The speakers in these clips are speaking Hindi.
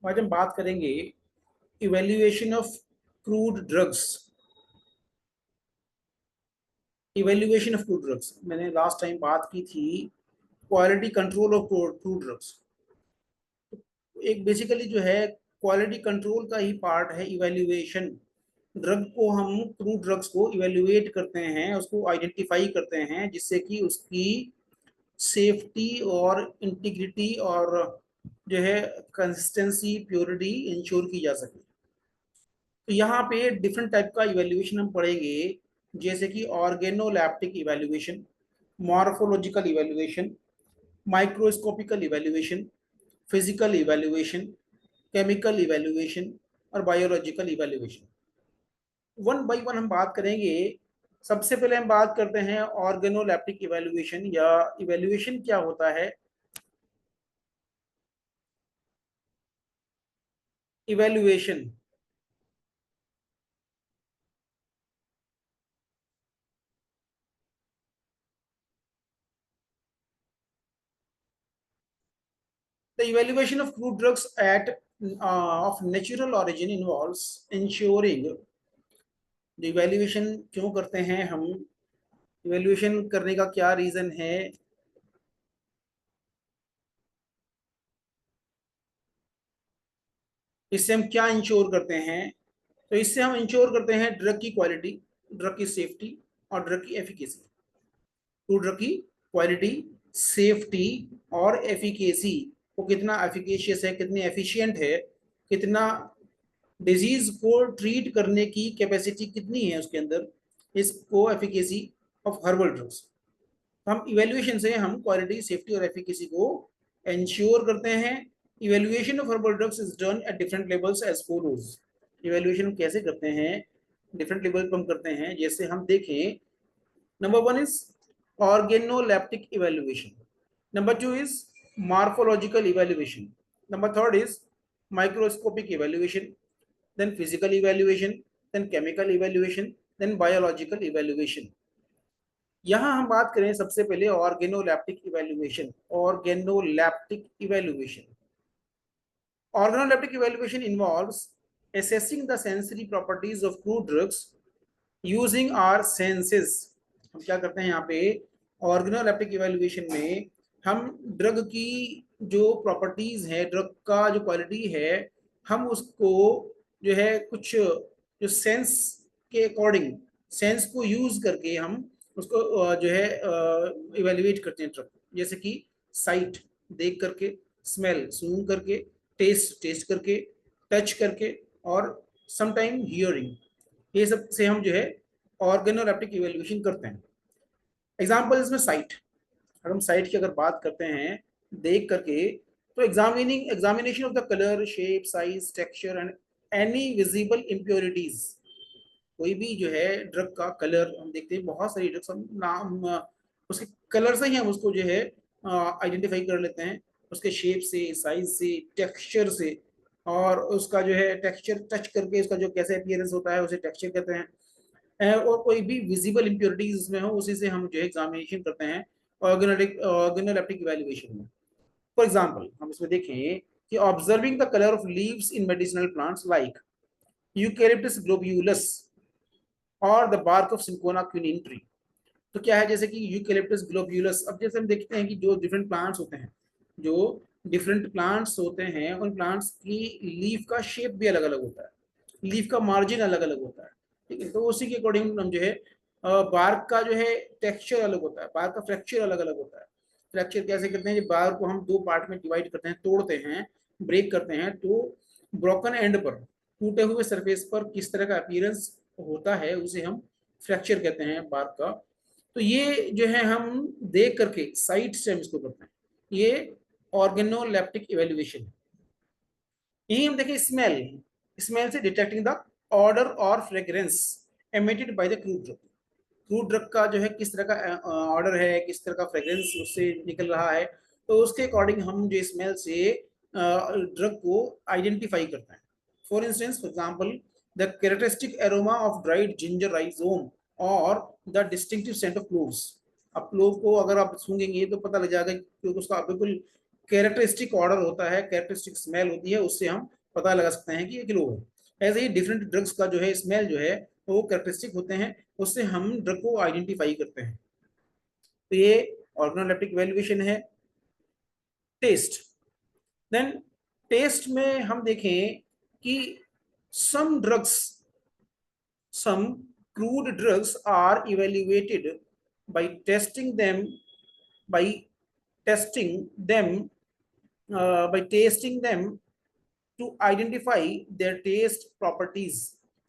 आज हम बात करेंगे evaluation of crude drugs. Evaluation of crude drugs मैंने लास्ट टाइम बात की थी quality control of crude drugs. एक बेसिकली जो है क्वालिटी कंट्रोल का ही पार्ट है इवेल्युएशन। ड्रग को हम क्रूड ड्रग्स को इवेल्युएट करते हैं, उसको आइडेंटिफाई करते हैं जिससे कि उसकी सेफ्टी और इंटीग्रिटी और जो है कंसिस्टेंसी प्योरिटी इंश्योर की जा सके। तो यहाँ पे डिफरेंट टाइप का इवेल्युएशन हम पढ़ेंगे, जैसे कि organoleptic evaluation, morphological evaluation, microscopical evaluation, physical evaluation, chemical evaluation और biological evaluation. One by one हम बात करेंगे। सबसे पहले हम बात करते हैं ऑर्गेनोलैप्टिक इवेल्युएशन या इवेल्युएशन क्या होता है। Evaluation The evaluation of crude drugs at of natural origin involves ensuring। जो इवेल्युएशन क्यों करते हैं हम, इवेल्युएशन करने का क्या रीजन है, इससे हम क्या इंश्योर करते हैं। तो इससे हम इंश्योर करते हैं ड्रग की क्वालिटी, ड्रग की सेफ्टी और ड्रग की एफिकेसी। तो ड्रग की क्वालिटी, सेफ्टी और एफिकेसी, वो कितना एफिकेशियस है, कितनी एफिशिएंट है, कितना डिजीज को ट्रीट करने की कैपेसिटी कितनी है उसके अंदर, इसको एफिकेसी ऑफ हर्बल ड्रग्स। हम इवेल्युएशन से हम क्वालिटी, सेफ्टी और एफिकेसी को इंश्योर करते हैं। Evaluation of herbal drugs is done at different levels as follows. Evaluation कैसे करते हैं, डिफरेंट लेवल पर हम करते हैं। जैसे हम देखें, number one is organoleptic evaluation, number two is morphological evaluation, number third is microscopic evaluation, then physical evaluation, then chemical evaluation, then biological evaluation। यहाँ हम बात करें सबसे पहले organoleptic evaluation. Organoleptic evaluation organoleptic evaluation involves assessing the sensory properties of crude drugs using our senses। हम क्या करते हैं यहाँ पे, ऑर्गेनोलेप्टिक इवेल्युएशन में हम ड्रग की जो प्रॉपर्टीज है, ड्रग का जो क्वालिटी है, हम उसको जो है कुछ जो सेंस के अकॉर्डिंग, सेंस को यूज करके हम उसको जो है इवेल्युएट करते हैं ड्रग। जैसे कि साइट देख करके, स्मेल सूंघ करके, टेस्ट टेस्ट करके, टच करके और समटाइम हियरिंग, ये सब से हम जो है ऑर्गेनोलेप्टिक इवेल्युएशन करते हैं। एग्जाम्पल इसमें साइट, अगर हम साइट की अगर बात करते हैं देख करके, तो examination of the colour, shape, size, texture and any visible impurities. कोई भी जो है ड्रग का कलर हम देखते हैं, बहुत सारी ड्रग्स हम नाम उसके कलर से ही हम उसको जो है आइडेंटिफाई कर लेते हैं, उसके शेप से, साइज से, टेक्सचर से। और उसका जो है टेक्सचर टच करके उसका जो कैसे अपीयरेंस होता है उसे टेक्सचर कहते हैं। और कोई भी विजिबल इम्प्योरिटीज उसमें हो उसी से हम जो है एग्जामिनेशन करते हैं ऑर्गेनोलेप्टिक इवेल्युएशन में। फॉर एग्जाम्पल हम इसमें देखें कि observing the colour of leaves in medicinal plants like eucalyptus globulus और the bark of cinchona quinine tree. तो क्या है, जैसे कि यूकेलिप्टस ग्लोब्यूलस, अब जैसे हम देखते हैं कि जो डिफरेंट प्लांट्स होते हैं, जो डिफरेंट प्लांट्स होते हैं, उन प्लांट्स की लीफ का शेप भी अलग अलग होता है, लीफ का मार्जिन अलग अलग होता है। ठीक है, तो उसी के अकॉर्डिंग हम जो है बार्क का जो है टेक्सचर अलग होता है, बार्क का फ्रैक्चर अलग अलग होता है। फ्रैक्चर कैसे करते हैं, बार्क को हम दो पार्ट में डिवाइड करते हैं, तोड़ते हैं, ब्रेक करते हैं, तो ब्रोकन एंड पर, टूटे हुए सरफेस पर किस तरह का अपीयरेंस होता है उसे हम फ्रैक्चर कहते हैं बार्क का। तो ये जो है हम देख करके साइट से हम इसको करते हैं, ये ऑर्गेनोलेप्टिक इवेल्युएशन है। यही हम देखें स्मेल, स्मेल से डिटेक्टिंग द ऑर्डर और fragrance emitted by the crude drug. Crude drug का जो है किस तरह का ऑर्डर है, किस तरह का फ्रेग्रेंस उससे निकल रहा है, तो उसके अकॉर्डिंग हम जो स्मेल से ड्रग को आइडेंटिफाई करते हैं। For instance, for example, the characteristic aroma of dried ginger rhizome और the distinctive scent of cloves. अब क्लोव को अगर आप सूंघेंगे तो पता लग जाएगा क्योंकि उसका बिल्कुल कैरेक्टरिस्टिक ऑर्डर होता है, कैरेक्टरिस्टिक स्मेल होती है, उससे हम पता लगा सकते हैं कि ये ग्लो है। ऐसे ही डिफरेंट ड्रग्स का जो है स्मेल जो है वो कैरेक्टरिस्टिक होते हैं, उससे हम ड्रग को आइडेंटिफाई करते हैं। तो ये ऑर्गेनोलेप्टिक इवैल्यूएशन है। टेस्ट, देन टेस्ट में हम देखें कि some drugs, some crude drugs are evaluated by testing them, by testing them by tasting them to identify their taste properties।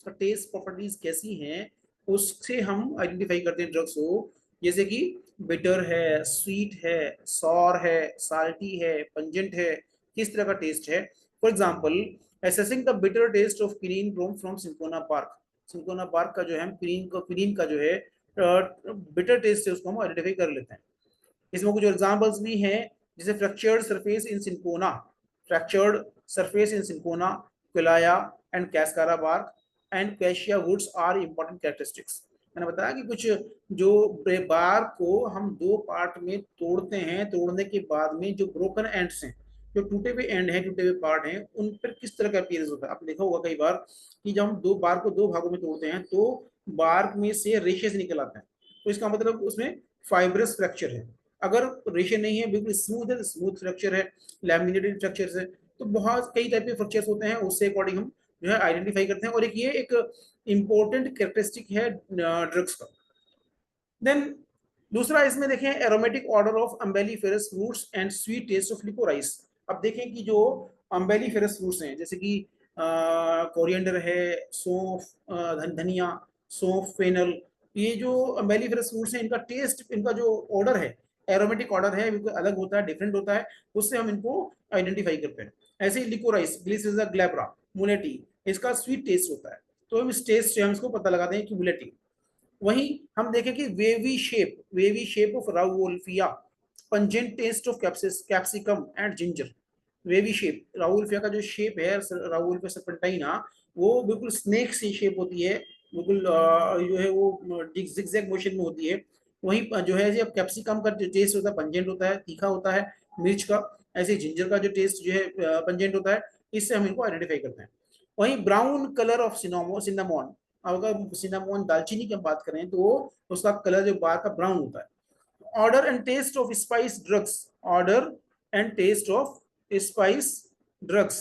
तो टेस्ट प्रॉपर्टीज कैसी हैं उससे हम आइडेंटिफाई करते हैं ड्रग्स को, जैसे कि बिटर है, स्वीट है, सॉर है, साल्टी है, पंजेंट है, किस तरह का टेस्ट है। For example, assessing the bitter taste of green broom from cinchona bark. Cinchona bark का जो है क्रीन का जो है बिटर टेस्ट है, उसको हम आइडेंटिफाई कर लेते हैं। इसमें कुछ एग्जांपल्स भी हैं, जैसे fractured surface in cinchona, fractured surface in cinchona, quillaja and cascara bark and cassia woods are important characteristics. मैंने बताया कि कुछ जो बार्क को हम दो पार्ट में तोड़ते हैं, तोड़ने के बाद में जो ब्रोकन एंड्स हैं, जो टूटे हुए एंड हैं, टूटे हुए पार्ट हैं, उन पर किस तरह का अपीयरेंस होता है। आपने देखा होगा कई बार कि जब हम दो बार्क को दो भागों में तोड़ते हैं तो बार्क में से रेशेस निकल आते हैं, तो इसका मतलब उसमें फाइब्रस फ्रैक्चर है। अगर रेशे नहीं है, बिल्कुल स्मूथ है, स्मूथ फ्रैक्चर है, लैमिनेटेड फ्रैक्चर है, तो बहुत कई टाइप के फ्रैक्चर्स होते हैं, उससे अकॉर्डिंग हम जो है आइडेंटिफाई करते हैं। और एक ये एक इंपॉर्टेंट कैरेक्टरिस्टिक है ड्रग्स का। देन दूसरा इसमें देखें, aromatic order of अम्बेलिफेरस fruits and sweet taste of liquorice. अब देखें कि जो अम्बेलिफेरस फ्रूट्स हैं, जैसे कि कोरिएंडर है, सौंफ, धनिया, सौंफ, फेनल, ये जो अम्बेलिफेरस फ्रूट्स हैं, इनका टेस्ट, इनका जो ऑर्डर है, एरोमेटिक ऑर्डर है, बिल्कुल अलग होता है, डिफरेंट होता है, उससे हम इनको आइडेंटिफाई करते हैं। ऐसे ही लिकोराइस, ग्लिसिरिया ग्लैब्रा, मुलेटी, इसका स्वीट टेस्ट होता है, तो हम इस टेस्ट से हम इसको पता लगाते हैं कि मुलेटी। वहीं हम देखें कि wavy shape of rauwolfia, pungent taste of capsicum and ginger. Wavy shape, rauwolfia का जो शेप है, राउल्फिया सर्पेंटाइना, वो बिल्कुल स्नेक सी शेप होती है, बिल्कुल जो है वो जिगजैग मोशन में होती है। वहीं जो है अब कैप्सिकम का जो टेस्ट होता है पंजेंट होता है, तीखा होता है मिर्च का। ऐसे जिंजर का जो टेस्ट जो है पंजेंट होता है, इससे हम इनको आइडेंटिफाई करते हैं। वहीं ब्राउन कलर ऑफ सिनामोन, अगर सिनामोन दालचीनी की हम बात करें तो उसका कलर जो बाहर का ब्राउन होता है। Odour and taste of spice drugs, odour and taste of spice drugs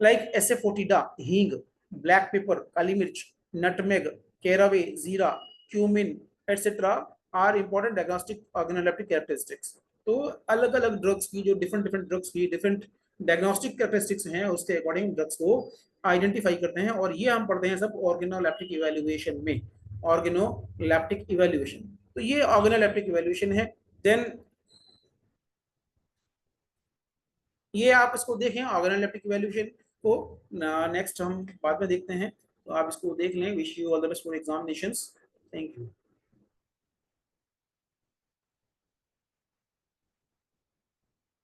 like asafoetida, hing, black pepper, kali mirch, nutmeg, caraway, jeera, cumin etcetera are important diagnostic organoleptic characteristics. तो अलग अलग ड्रग्स की जो डिफरेंट डिफरेंट ड्रग्स की डिफरेंट डायग्नोस्टिक कैरेक्टरिस्टिक्स हैं, उसके अकॉर्डिंग ड्रग्स को आइडेंटिफाई करते हैं, और ये हम पढ़ते हैं सब ऑर्गेनोलेप्टिक इवैल्यूएशन में। ऑर्गेनोलेप्टिक इवैल्यूएशन, तो ये ऑर्गेनोलेप्टिक इवैल्यूएशन है। देन ये आप इसको देखें ऑर्गेनोलेप्टिक इवैल्यूएशन को, नेक्स्ट हम बाद में देखते हैं, तो आप इसको देख लें। Wish you all the best for examinations. Thank you.